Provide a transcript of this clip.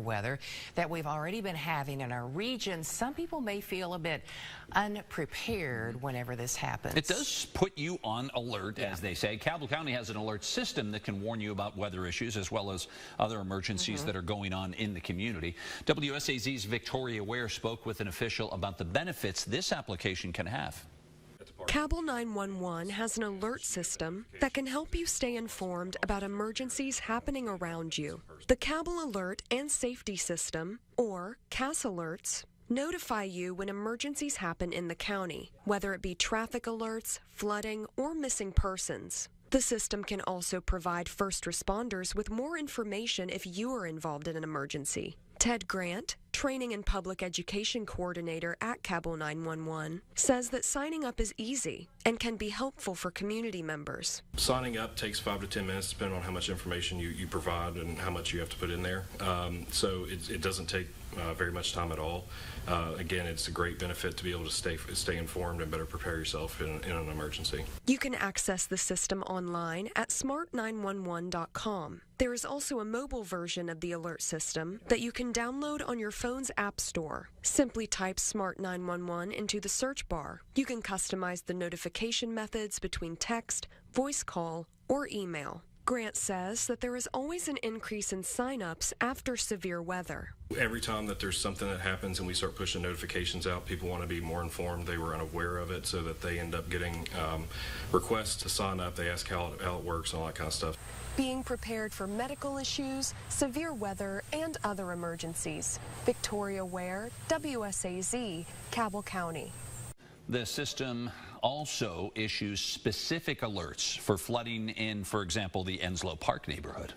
weather that we've already been having in our region. Some people may feel a bit unprepared whenever this happens. It does put you on alert, as they say. Cabell County has an alert system that can warn you about weather issues as well as other emergencies that are going on in the community. WSAZ's Victoria Ware spoke with an official about the benefits this application can have. Cabell 911 has an alert system that can help you stay informed about emergencies happening around you. The Cabell Alert and Safety System, or CAS Alerts, notify you when emergencies happen in the county, whether it be traffic alerts, flooding, or missing persons. The system can also provide first responders with more information if you are involved in an emergency. Ted Grant, Training and Public Education Coordinator at Cabell 911, says that signing up is easy and can be helpful for community members. Signing up takes 5 to 10 minutes, depending on how much information you provide and how much you have to put in there. So it doesn't take very much time at all. Again, it's a great benefit to be able to stay informed and better prepare yourself in an emergency. You can access the system online at smart911.com. There is also a mobile version of the alert system that you can download on your phone's app store. Simply type Smart 911 into the search bar. You can customize the notification methods between text, voice call, or email. Grant says that there is always an increase in sign-ups after severe weather. Every time that there's something that happens and we start pushing notifications out, people want to be more informed. They were unaware of it, so that they end up getting requests to sign up. They ask how it works and all that kind of stuff. Being prepared for medical issues, severe weather, and other emergencies. Victoria Ware, WSAZ, Cabell County. The system also issues specific alerts for flooding in, for example, the Enslow Park neighborhood.